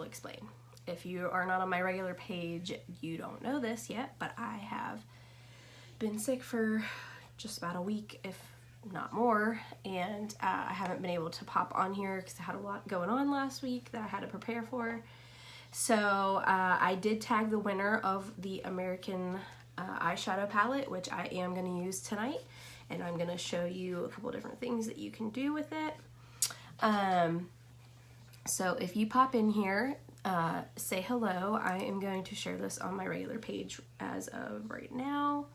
Explain. If you are not on my regular page, you don't know this yet, but I have been sick for just about a week, if not more, and I haven't been able to pop on here because I had a lot going on last week that I had to prepare for. So I did tag the winner of the American eyeshadow palette, which I am going to use tonight, and I'm going to show you a couple different things that you can do with it. So if you pop in here, say hello. I am going to share this on my regular page as of right now.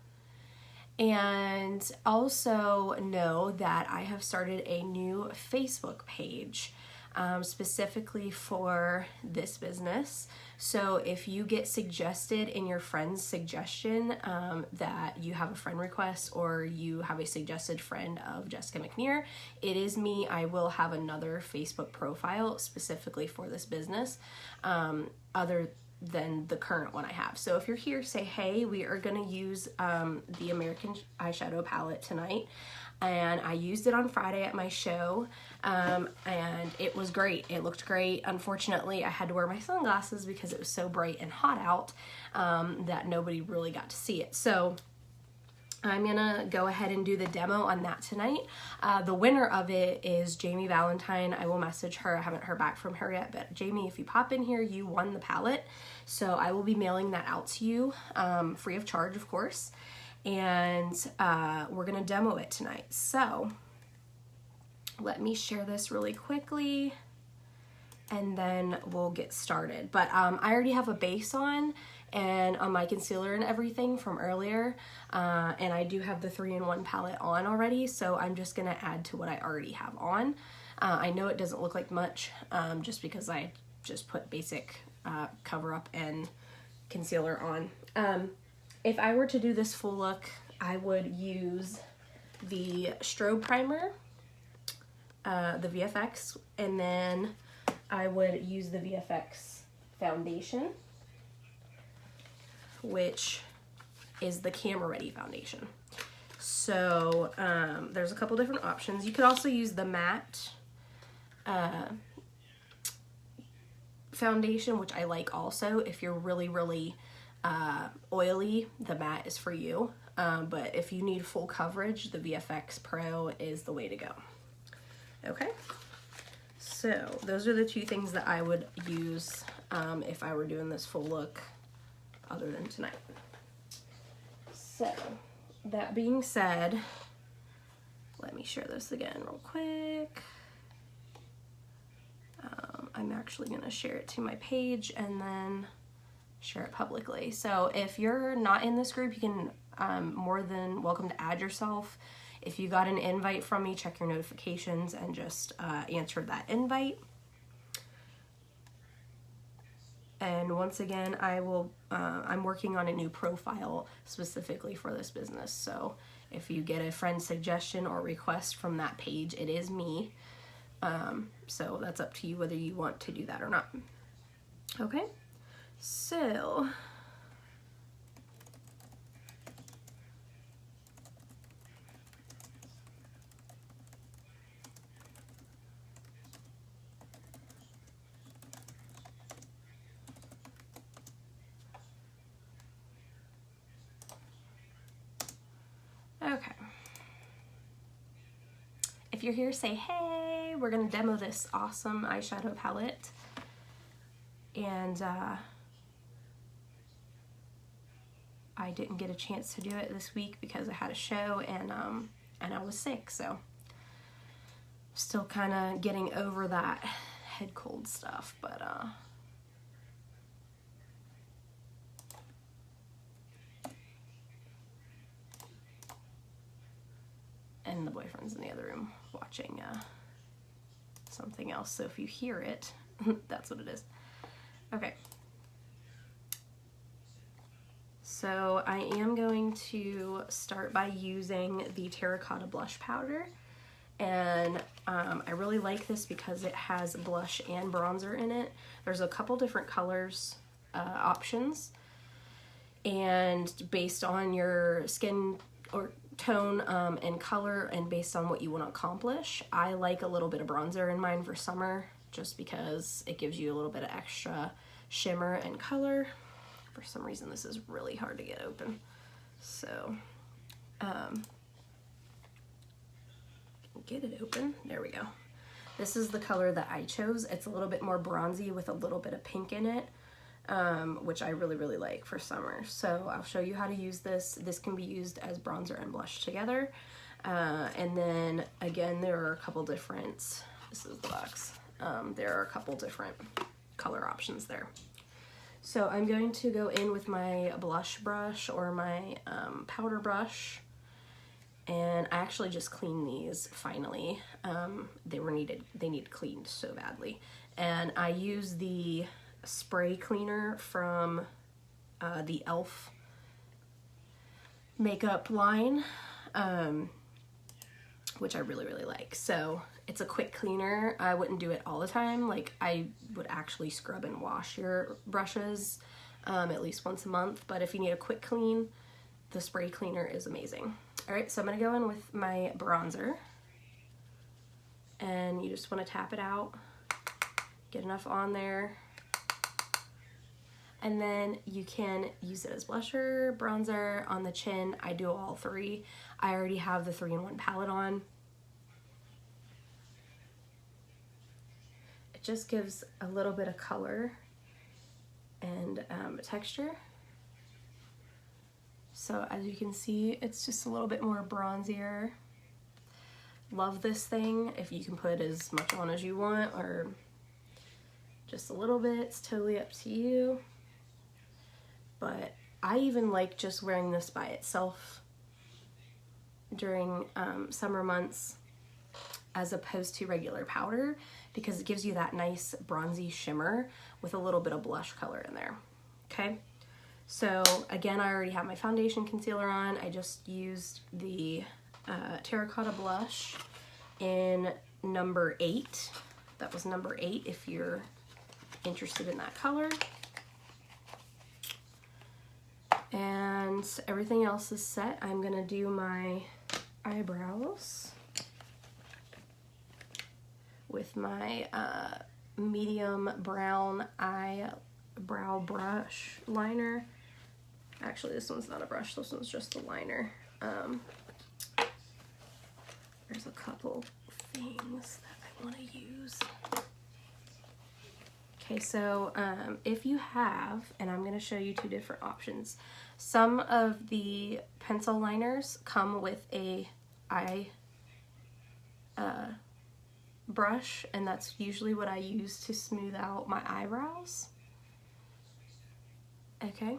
And also know that I have started a new Facebook page specifically for this business. So if you get suggested in your friend's suggestion that you have a friend request or you have a suggested friend of Jessica McNear, it is me. I will have another Facebook profile specifically for this business other than the current one I have. So if you're here, say, hey, we are going to use the American eyeshadow palette tonight. And I used it on Friday at my show, and it was great. It looked great. Unfortunately, I had to wear my sunglasses because it was so bright and hot out that nobody really got to see it. So I'm gonna go ahead and do the demo on that tonight. The winner of it is Jamie Valentine. I will message her. I haven't heard back from her yet, but Jamie, if you pop in here, you won the palette. So I will be mailing that out to you free of charge, of course. And we're gonna demo it tonight. So let me share this really quickly and then we'll get started. But I already have a base on and on my concealer and everything from earlier, and I do have the 3-in-1 palette on already, so I'm just gonna add to what I already have on. I know it doesn't look like much just because I just put basic cover up and concealer on. If I were to do this full look, I would use the strobe primer, the VFX, and then I would use the VFX foundation, which is the Camera Ready foundation. So there's a couple different options. You could also use the matte foundation, which I like also. If you're really, really oily, the matte is for you. But if you need full coverage, the VFX Pro is the way to go. Okay, so those are the two things that I would use if I were doing this full look other than tonight. So that being said, let me share this again real quick. I'm actually going to share it to my page and then share it publicly. So if you're not in this group, you can more than welcome to add yourself. If you got an invite from me, check your notifications and just answer that invite. And once again, I'm working on a new profile specifically for this business. So if you get a friend suggestion or request from that page, it is me. So that's up to you whether you want to do that or not. Okay, so okay. If you're here, say, hey, we're gonna demo this awesome eyeshadow palette. And I didn't get a chance to do it this week because I had a show and I was sick, so still kind of getting over that head cold stuff, but and the boyfriend's in the other room watching something else, so if you hear it, that's what it is. Okay. So I am going to start by using the terracotta blush powder, And I really like this because it has blush and bronzer in it. There's a couple different colors options, and based on your skin or tone and color, and based on what you want to accomplish, I like a little bit of bronzer in mine for summer, just because it gives you a little bit of extra shimmer and color. For some reason this is really hard to get open, so get it open. There we go. This is the color that I chose. It's a little bit more bronzy with a little bit of pink in it, which I really like for summer. So I'll show you how to use this. This can be used as bronzer and blush together. And then again, there are a couple different, this is the box. There are a couple different color options there. So I'm going to go in with my blush brush or my powder brush, and I actually just cleaned these finally. They needed cleaned so badly. And I use the spray cleaner from the e.l.f. makeup line, which I really like. So it's a quick cleaner. I wouldn't do it all the time. Like, I would actually scrub and wash your brushes at least once a month, but if you need a quick clean, the spray cleaner is amazing. All right, so I'm gonna go in with my bronzer, and you just wanna tap it out, get enough on there, and then you can use it as blusher, bronzer, on the chin. I do all three. I already have the 3-in-1 palette on. It just gives a little bit of color and texture. So as you can see, it's just a little bit more bronzier. Love this thing. If you can put as much on as you want or just a little bit, it's totally up to you. But I even like just wearing this by itself during summer months as opposed to regular powder, because it gives you that nice bronzy shimmer with a little bit of blush color in there. Okay, so again, I already have my foundation concealer on. I just used the terracotta blush in number 8. That was number 8 if you're interested in that color. And everything else is set. I'm gonna do my eyebrows with my medium brown eyebrow brush liner. Actually, this one's not a brush, this one's just a liner. There's a couple things that I want to use. Okay, so if you have, and I'm going to show you 2 different options. Some of the pencil liners come with a eye brush, and that's usually what I use to smooth out my eyebrows. Okay,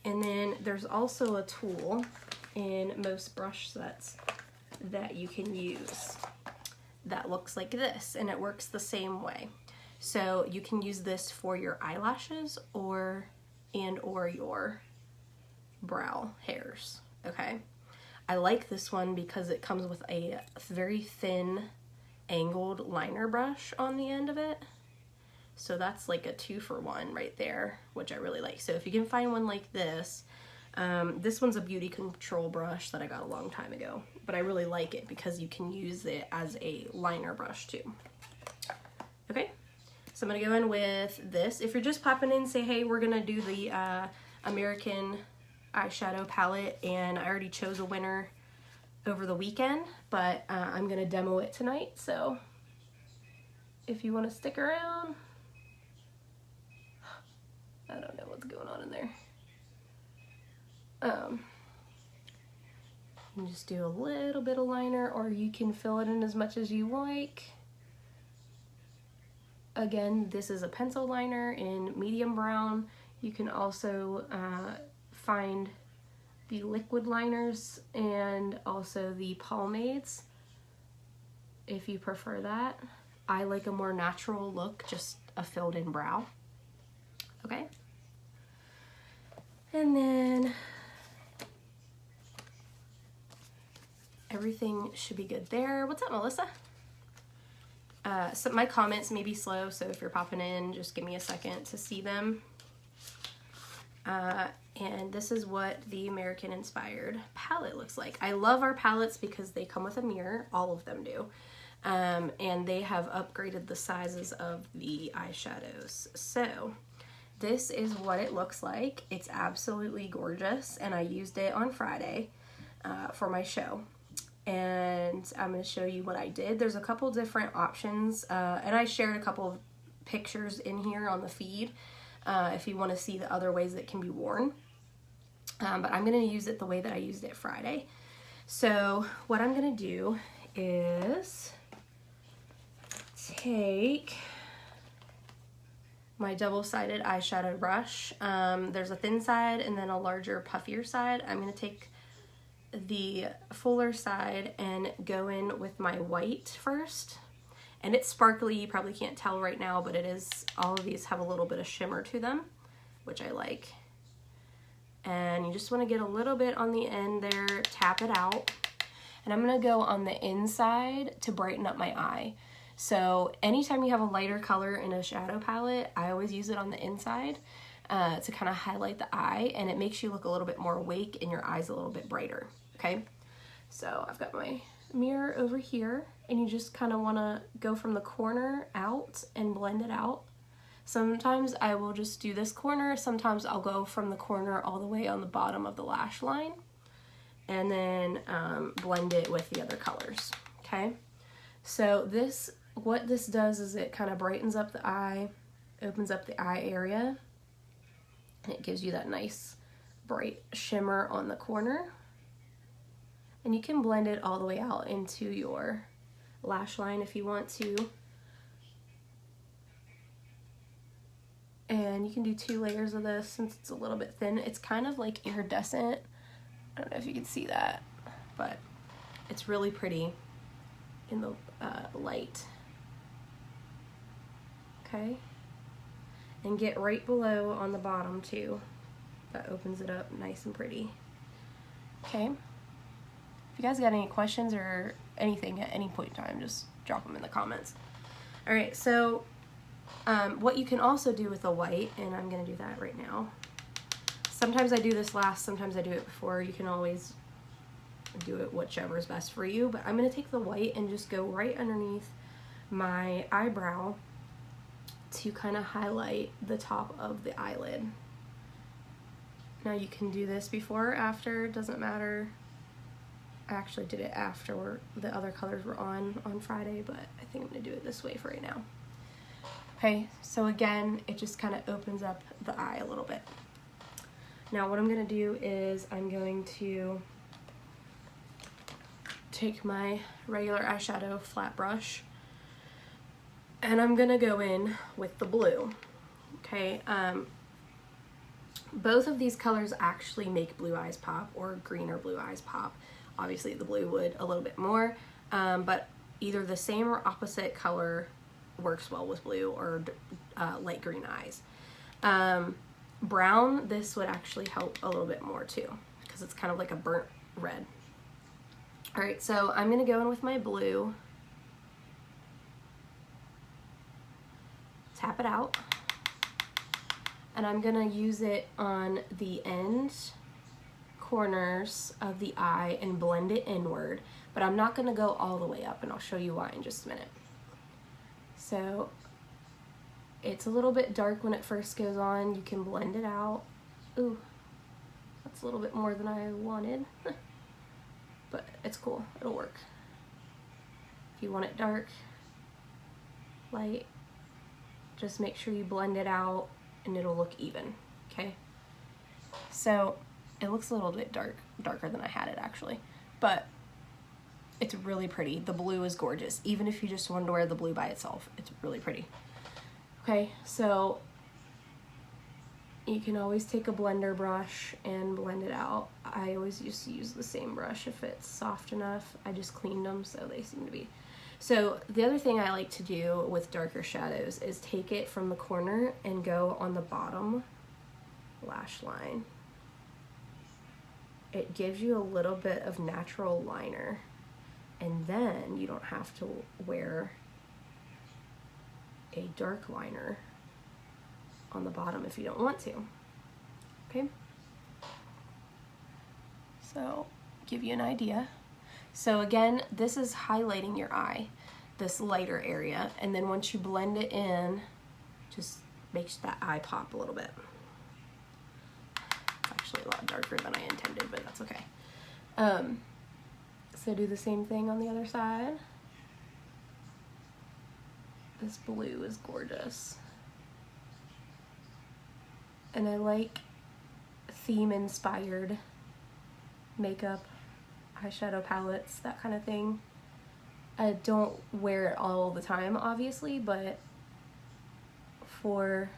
and then there's also a tool in most brush sets that you can use that looks like this, and it works the same way. So you can use this for your eyelashes or your brow hairs, okay? I like this one because it comes with a very thin angled liner brush on the end of it. So that's like a 2-for-1 right there, which I really like. So if you can find one like this, this one's a beauty control brush that I got a long time ago, but I really like it because you can use it as a liner brush too. Okay, so I'm gonna go in with this. If you're just popping in, say, hey, we're gonna do the American eyeshadow palette, and I already chose a winner over the weekend, but I'm gonna demo it tonight, so if you want to stick around. I don't know what's going on in there. You can just do a little bit of liner, or you can fill it in as much as you like. Again, this is a pencil liner in medium brown. You can also find the liquid liners and also the pomades if you prefer that. I like a more natural look, just a filled in brow. Okay. And then everything should be good there. What's up, Melissa? So my comments may be slow, so if you're popping in, just give me a second to see them. And this is what the American Inspired palette looks like. I love our palettes because they come with a mirror, all of them do. And they have upgraded the sizes of the eyeshadows. So this is what it looks like. It's absolutely gorgeous, and I used it on Friday for my show. And I'm going to show you what I did. There's a couple different options, and I shared a couple of pictures in here on the feed if you want to see the other ways it can be worn. But I'm going to use it the way that I used it Friday. So what I'm going to do is take my double-sided eyeshadow brush. There's a thin side and then a larger, puffier side. I'm going to take the fuller side and go in with my white first. And it's sparkly, you probably can't tell right now, but it is, all of these have a little bit of shimmer to them, which I like. And you just want to get a little bit on the end there, tap it out. And I'm going to go on the inside to brighten up my eye. So anytime you have a lighter color in a shadow palette, I always use it on the inside to kind of highlight the eye, and it makes you look a little bit more awake and your eyes a little bit brighter, okay? So I've got my mirror over here, and you just kind of want to go from the corner out and blend it out. Sometimes I will just do this corner, sometimes I'll go from the corner all the way on the bottom of the lash line, and then blend it with the other colors, okay? So this, what this does is it kind of brightens up the eye, opens up the eye area, and it gives you that nice bright shimmer on the corner. And you can blend it all the way out into your lash line if you want to. And you can do 2 layers of this since it's a little bit thin. It's kind of like iridescent. I don't know if you can see that, but it's really pretty in the light. Okay. And get right below on the bottom too. That opens it up nice and pretty. Okay. If you guys got any questions or anything at any point in time, just drop them in the comments. All right, so what you can also do with the white, and I'm gonna do that right now. Sometimes I do this last, sometimes I do it before. You can always do it whichever is best for you, but I'm gonna take the white and just go right underneath my eyebrow to kind of highlight the top of the eyelid. Now you can do this before or after, it doesn't matter. I actually did it after the other colors were on Friday, but I think I'm gonna do it this way for right now. Okay, so again, it just kind of opens up the eye a little bit. Now what I'm gonna do is I'm going to take my regular eyeshadow flat brush, and I'm gonna go in with the blue, okay? Both of these colors actually make blue eyes pop, or green or blue eyes pop. Obviously the blue would a little bit more, but either the same or opposite color works well with blue or light green eyes. Brown, this would actually help a little bit more too, because it's kind of like a burnt red. All right, so I'm gonna go in with my blue, tap it out, and I'm gonna use it on the end corners of the eye and blend it inward, but I'm not gonna go all the way up, and I'll show you why in just a minute. So it's a little bit dark when it first goes on. You can blend it out. Ooh, that's a little bit more than I wanted, but it's cool, it'll work. If you want it dark, light, just make sure you blend it out and it'll look even, okay? So it looks a little bit darker than I had it actually, but it's really pretty. The blue is gorgeous. Even if you just wanted to wear the blue by itself, it's really pretty. Okay, so you can always take a blender brush and blend it out. I always just use the same brush if it's soft enough. I just cleaned them, so they seem to be. So the other thing I like to do with darker shadows is take it from the corner and go on the bottom lash line. It gives you a little bit of natural liner, and then you don't have to wear a dark liner on the bottom if you don't want to. Okay? So, give you an idea. So again, this is highlighting your eye, this lighter area, and then once you blend it in, just makes that eye pop a little bit. It's actually a lot darker than I intended, but that's okay. So do the same thing on the other side. This blue is gorgeous. And I like theme-inspired makeup, eyeshadow palettes, that kind of thing. I don't wear it all the time, obviously, but for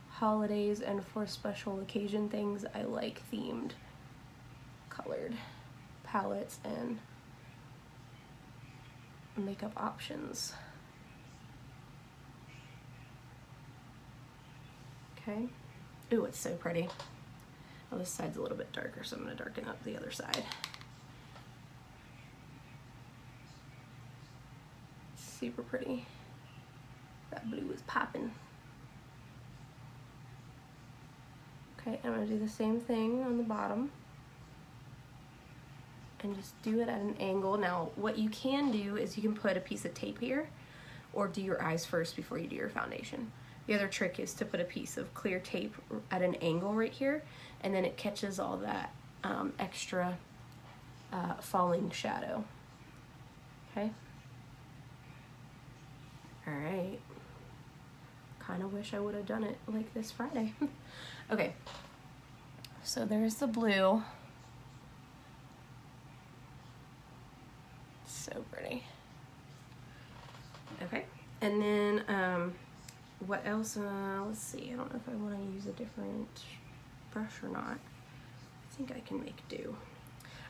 holidays and for special occasion things, I like themed colored palettes and makeup options. Okay. Ooh, it's so pretty. Oh, this side's a little bit darker, so I'm going to darken up the other side. Super pretty. That blue is popping. Okay, I'm going to do the same thing on the bottom. And just do it at an angle. Now, what you can do is you can put a piece of tape here, or do your eyes first before you do your foundation. The other trick is to put a piece of clear tape at an angle right here, and then it catches all that extra falling shadow. Okay? Alright. Kind of wish I would have done it like this Friday. Okay. So there's the blue. So pretty. Okay. And then, what else? Let's see. I don't know if I want to use a different brush or not. I think I can make do.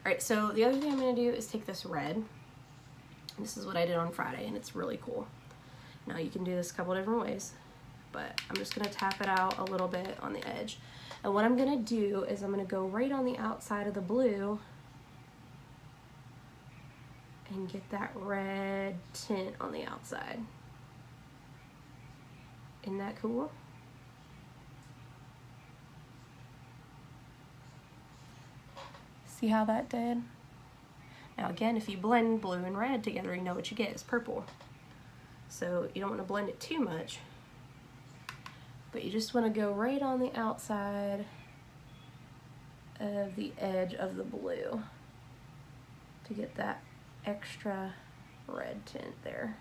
Alright, so the other thing I'm going to do is take this red. This is what I did on Friday, and it's really cool. Now you can do this a couple different ways, but I'm just going to tap it out a little bit on the edge. And what I'm going to do is I'm going to go right on the outside of the blue and get that red tint on the outside. Isn't that cool? See how that did? Now again, if you blend blue and red together, you know what you get is purple. So you don't want to blend it too much, but you just want to go right on the outside of the edge of the blue to get that extra red tint there.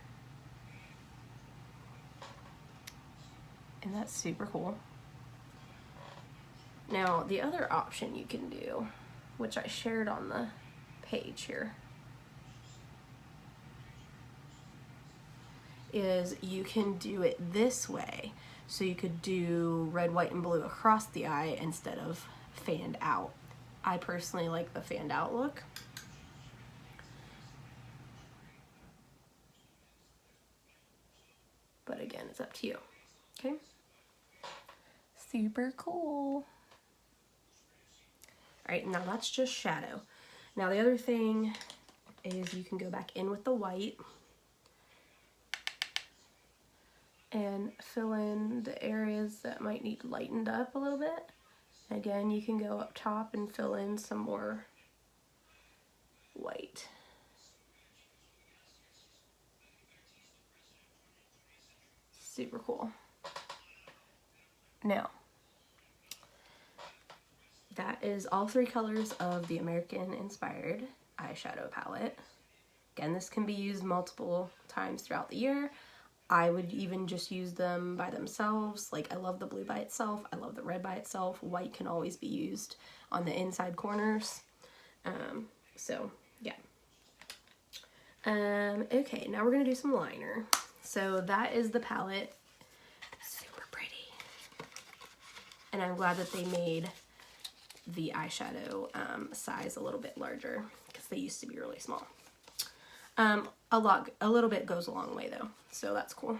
And that's super cool. Now, the other option you can do, which I shared on the page here, is you can do it this way. So you could do red, white, and blue across the eye instead of fanned out. I personally like the fanned out look. But again, it's up to you. Okay? Super cool. Alright, now that's just shadow. Now the other thing is you can go back in with the white and fill in the areas that might need lightened up a little bit. Again, you can go up top and fill in some more white. Super cool. Now, that is all three colors of the American Inspired eyeshadow palette. Again, this can be used multiple times throughout the year. I would even just use them by themselves. Like, I love the blue by itself. I love the red by itself. White can always be used on the inside corners. So, yeah. Okay, now we're going to do some liner. So that is the palette. Super pretty. And I'm glad that they made the eyeshadow size a little bit larger, because they used to be really small. A little bit goes a long way though, so that's cool.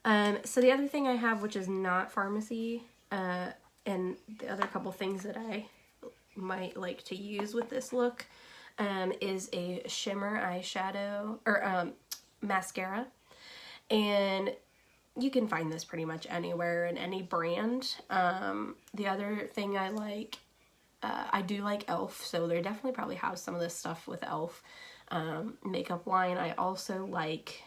So the other thing I have, which is not Farmasi, and the other couple things that I might like to use with this look, is a shimmer eyeshadow, or mascara. And you can find this pretty much anywhere in any brand. The other thing I like, I do like e.l.f., so they definitely probably have some of this stuff with e.l.f. Makeup line. I also like,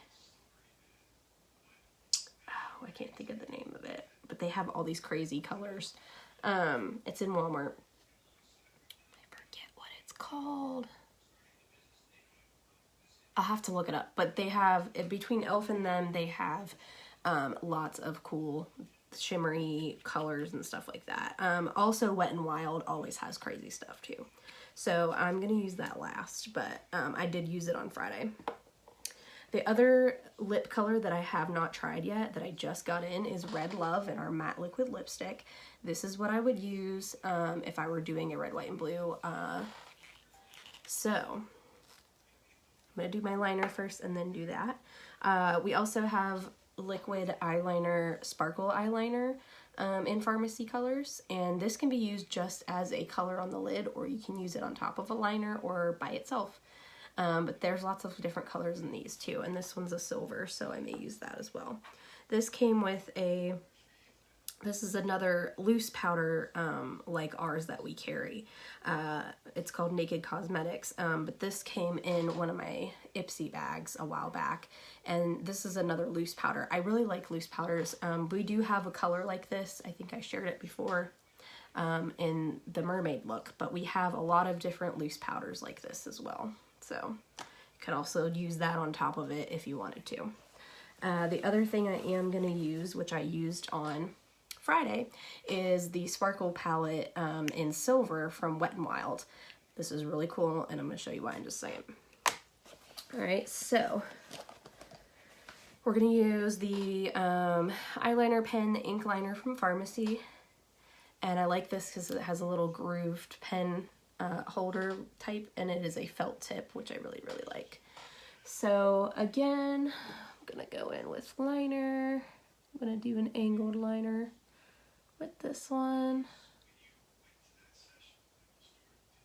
oh, I can't think of the name of it, but they have all these crazy colors. It's in Walmart. I forget what it's called. I'll have to look it up, but they have, between e.l.f. and them, they have lots of cool shimmery colors and stuff like that. Also, Wet n Wild always has crazy stuff too. So I'm going to use that last, but I did use it on Friday. The other lip color that I have not tried yet that I just got in is Red Love in our matte liquid lipstick. This is what I would use if I were doing a red, white, and blue. So I'm going to do my liner first and then do that. We also have liquid eyeliner, sparkle eyeliner in Farmasi colors, and this can be used just as a color on the lid, or you can use it on top of a liner or by itself. But there's lots of different colors in these too, and this one's a silver, so I may use that as well. This came with this is another loose powder like ours that we carry. It's called Naked Cosmetics, but this came in one of my Ipsy bags a while back, and this is another loose powder. I really like loose powders. We do have a color like this. I think I shared it before in the mermaid look, but we have a lot of different loose powders like this as well. So you could also use that on top of it if you wanted to. The other thing I am going to use, which I used on Friday, is the Sparkle palette in silver from Wet n Wild. This is really cool, and I'm going to show you why in just a second. Alright, so we're going to use the eyeliner pen, the ink liner from Farmasi, and I like this because it has a little grooved pen holder type, and it is a felt tip, which I really, really like. So again, I'm going to go in with liner. I'm going to do an angled liner with this one,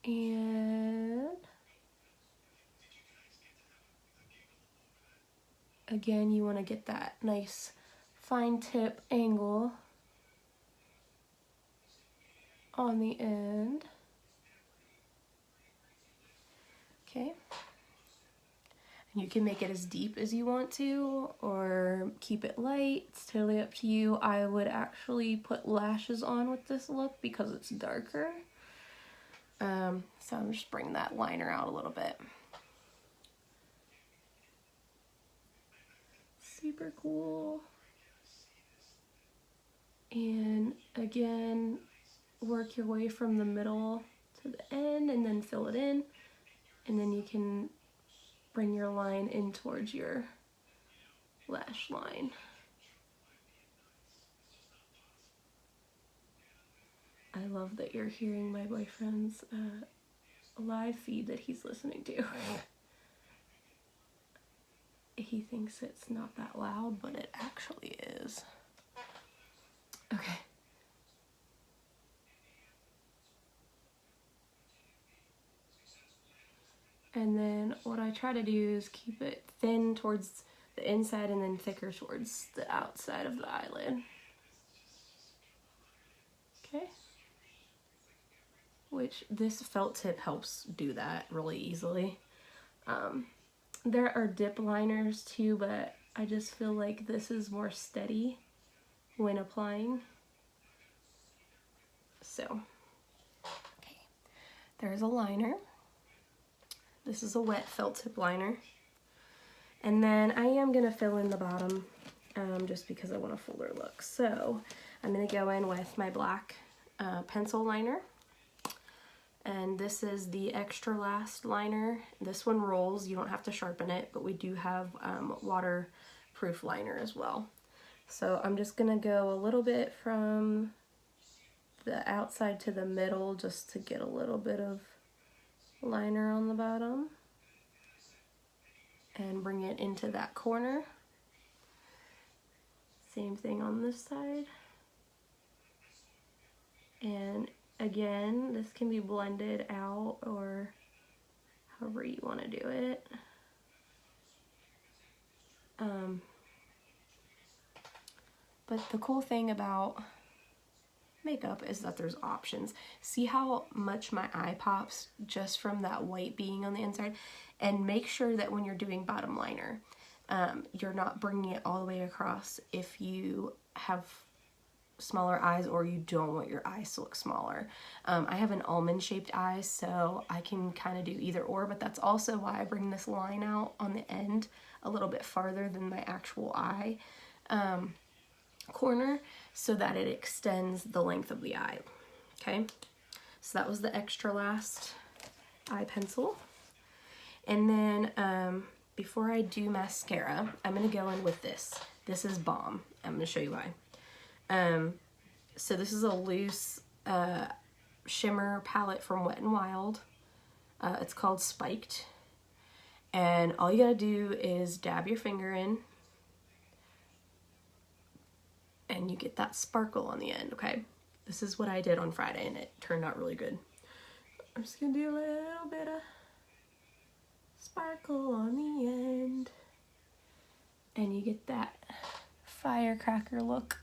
and again, you want to get that nice fine tip angle on the end. Okay, and you can make it as deep as you want to or keep it light. It's totally up to you. I would actually put lashes on with this look because it's darker. So I'm just bringing that liner out a little bit. Super cool. And again, work your way from the middle to the end and then fill it in. And then you can bring your line in towards your lash line. I love that you're hearing my boyfriend's live feed that he's listening to. He thinks it's not that loud, but it actually is. Okay. And then what I try to do is keep it thin towards the inside and then thicker towards the outside of the eyelid. Okay. Which this felt tip helps do that really easily. There are dip liners too, but I just feel like this is more steady when applying. So, okay, there's a liner. This is a wet felt tip liner. And then I am going to fill in the bottom just because I want a fuller look. So I'm going to go in with my black pencil liner. And this is the Extra Last liner. This one rolls. You don't have to sharpen it, but we do have waterproof liner as well. So I'm just going to go a little bit from the outside to the middle just to get a little bit of liner on the bottom. And bring it into that corner. Same thing on this side. And again, this can be blended out or however you want to do it. But the cool thing about makeup is that there's options. See how much my eye pops just from that white being on the inside? And make sure that when you're doing bottom liner, you're not bringing it all the way across if you have smaller eyes or you don't want your eyes to look smaller. I have an almond shaped eye, so I can kind of do either or, but that's also why I bring this line out on the end a little bit farther than my actual eye corner, so that it extends the length of the eye. Okay, so that was the extra last eye pencil. And then before I do mascara, I'm gonna go in with this. This is Bomb. I'm gonna show you why. So this is a loose shimmer palette from Wet n Wild. It's called Spiked. And all you gotta do is dab your finger in and you get that sparkle on the end, okay? This is what I did on Friday and it turned out really good. I'm just gonna do a little bit of sparkle on the end. And you get that firecracker look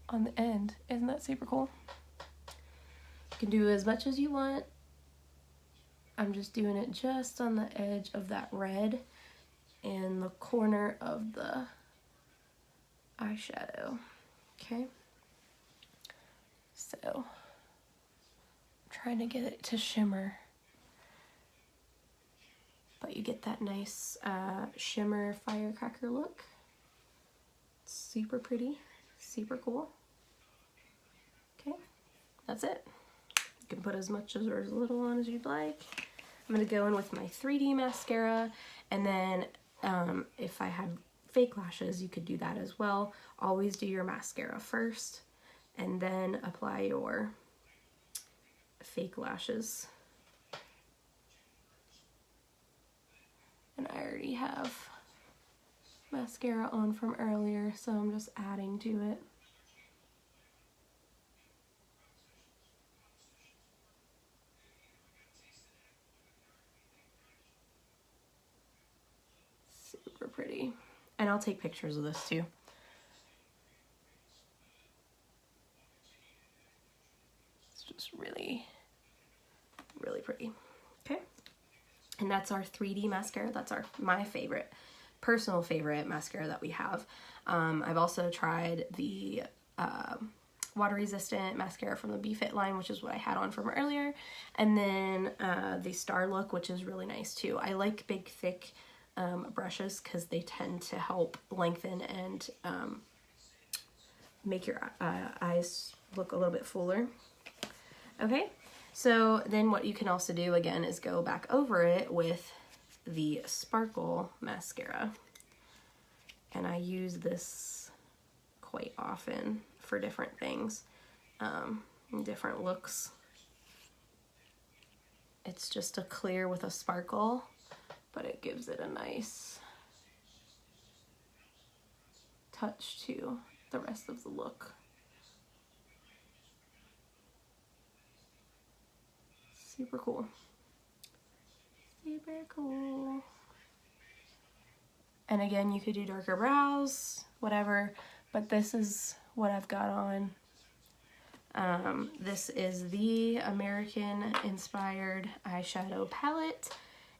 on the end. Isn't that super cool? You can do as much as you want. I'm just doing it just on the edge of that red and the corner of the eyeshadow. Okay, so I'm trying to get it to shimmer, but you get that nice shimmer firecracker look. It's super pretty, super cool. Okay, that's it. You can put as much or as little on as you'd like. I'm gonna go in with my 3D mascara, and then if I had fake lashes, you could do that as well. Always do your mascara first, and then apply your fake lashes. And I already have mascara on from earlier, so I'm just adding to it. Super pretty. And I'll take pictures of this too. It's just really, really pretty. Okay. And that's our 3D mascara. That's my favorite, personal favorite mascara that we have. I've also tried the water resistant mascara from the BeFit line, which is what I had on from earlier. And then the Star Look, which is really nice too. I like big, thick brushes because they tend to help lengthen and make your eyes look a little bit fuller. Okay, so then what you can also do again is go back over it with the Sparkle mascara. And I use this quite often for different things, different looks. It's just a clear with a sparkle, but it gives it a nice touch to the rest of the look. Super cool. Super cool. And again, you could do darker brows, whatever, but this is what I've got on. This is the American inspired eyeshadow palette.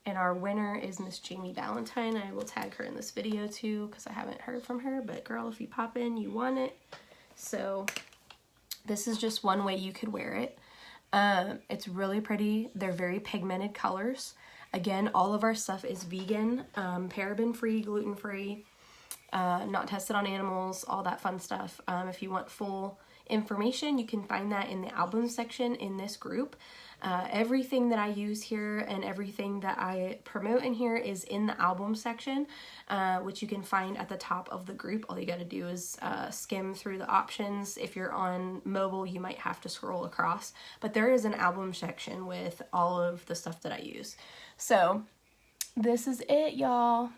And our winner is Miss Jamie Valentine. I will tag her in this video too because I haven't heard from her, but girl, if you pop in, you won it. So this is just one way you could wear it. It's really pretty. They're very pigmented colors. Again, all of our stuff is vegan, paraben free, gluten free, not tested on animals, all that fun stuff. If you want full information, you can find that in the album section in this group. Everything that I use here and everything that I promote in here is in the album section, which you can find at the top of the group. All you got to do is skim through the options. If you're on mobile, you might have to scroll across, but there is an album section with all of the stuff that I use. So this is it, y'all.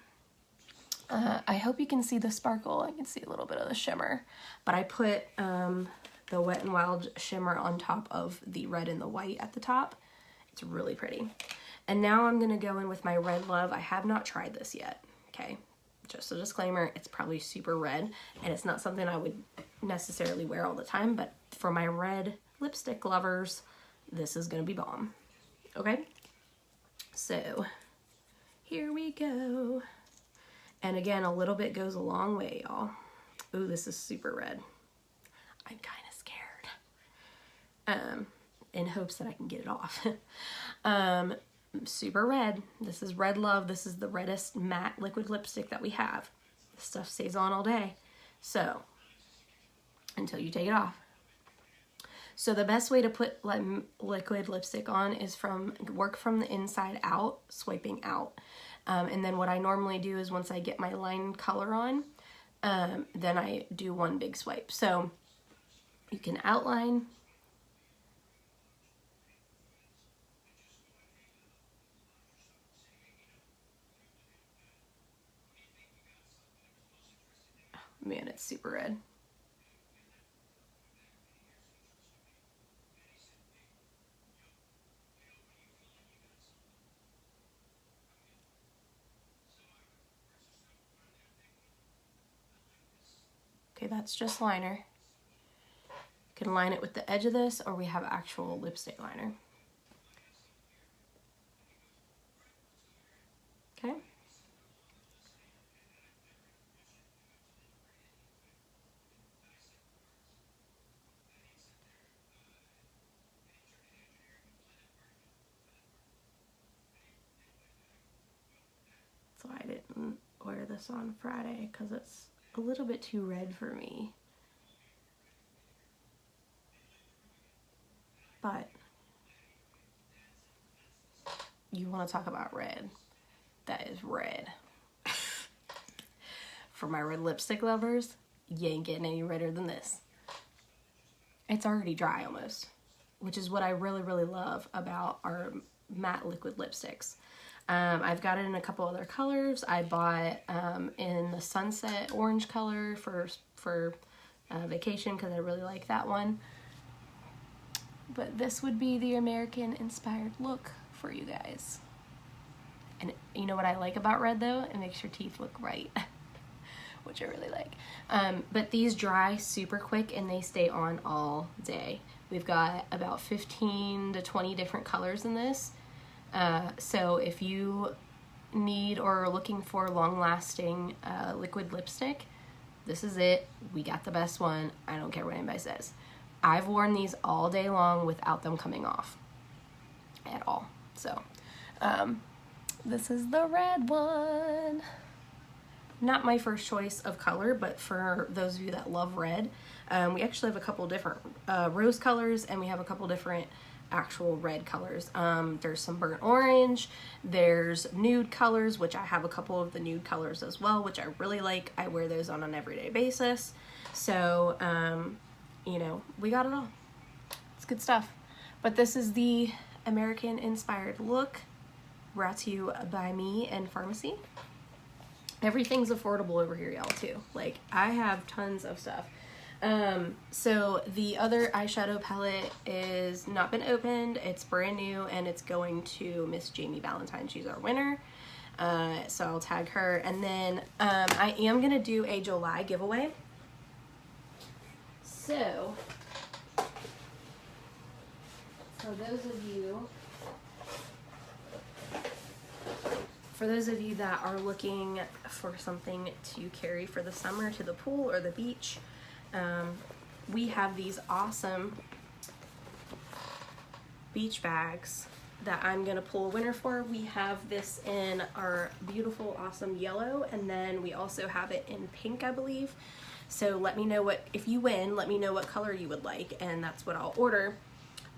I hope you can see the sparkle. I can see a little bit of the shimmer, but I put the Wet n Wild shimmer on top of the red and the white at the top. It's really pretty. And now I'm gonna go in with my Red Love. I have not tried this yet, okay? just a disclaimer, it's probably super red, and it's not something I would necessarily wear all the time, but for my red lipstick lovers, this is gonna be bomb. Okay, so here we go. And again, a little bit goes a long way, y'all. Ooh, this is super red. I'm kind of scared. In hopes that I can get it off. Super red. This is Red Love. This is the reddest matte liquid lipstick that we have. This stuff stays on all day. So, until you take it off. So the best way to put liquid lipstick on is work from the inside out, swiping out. And then what I normally do is once I get my line color on, then I do one big swipe. So you can outline. Man, it's super red. Okay, that's just liner. You can line it with the edge of this, or we have actual lipstick liner. Okay. So I didn't wear this on Friday because it's a little bit too red for me. But you want to talk about red. That is red. For my red lipstick lovers, you ain't getting any redder than this. It's already dry almost, which is what I really, really love about our matte liquid lipsticks. I've got it in a couple other colors. I bought in the sunset orange color for vacation because I really like that one. But this would be the American inspired look for you guys. And you know what I like about red though? It makes your teeth look right, which I really like. But these dry super quick and they stay on all day. We've got about 15 to 20 different colors in this. So if you need or are looking for long-lasting liquid lipstick, this is it. We got the best one. I don't care what anybody says. I've worn these all day long without them coming off at all. So this is the red one. Not my first choice of color, but for those of you that love red, we actually have a couple different rose colors, and we have a couple different actual red colors. There's some burnt orange, there's nude colors, which I have a couple of the nude colors as well, which I really like. I wear those on an everyday basis. So, you know, we got it all. It's good stuff. But this is the American inspired look, brought to you by me and Farmasi. Everything's affordable over here, y'all, too. Like, I have tons of stuff. So the other eyeshadow palette is not been opened. It's brand new, and it's going to Miss Jamie Valentine. She's our winner. So I'll tag her. And then, I am going to do a July giveaway. So, for those of you that are looking for something to carry for the summer to the pool or the beach, we have these awesome beach bags that I'm gonna pull a winner for. We have this in our beautiful, awesome yellow, and then we also have it in pink, I believe. So let me know if you win, let me know what color you would like, and that's what I'll order.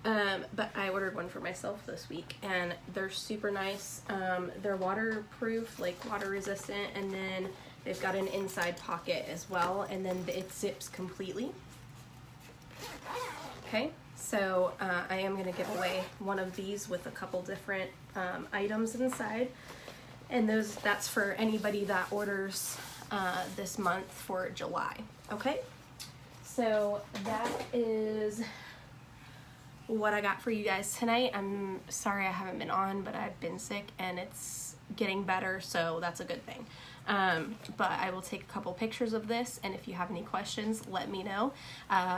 But I ordered one for myself this week, and they're super nice. They're waterproof, like water resistant, and then they've got an inside pocket as well, and then it zips completely. Okay, so I am gonna give away one of these with a couple different items inside, and that's for anybody that orders this month for July. Okay, so that is what I got for you guys tonight. I'm sorry I haven't been on, but I've been sick and it's getting better, so that's a good thing. But I will take a couple pictures of this, and if you have any questions, let me know.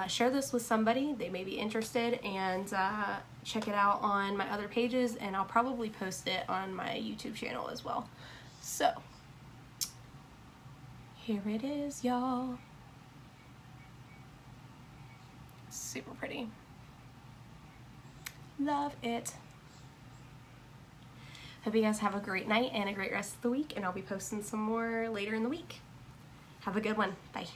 Share this with somebody, they may be interested, and check it out on my other pages, and I'll probably post it on my YouTube channel as well. So, here it is, y'all. Super pretty. Love it. Hope you guys have a great night and a great rest of the week, and I'll be posting some more later in the week. Have a good one. Bye.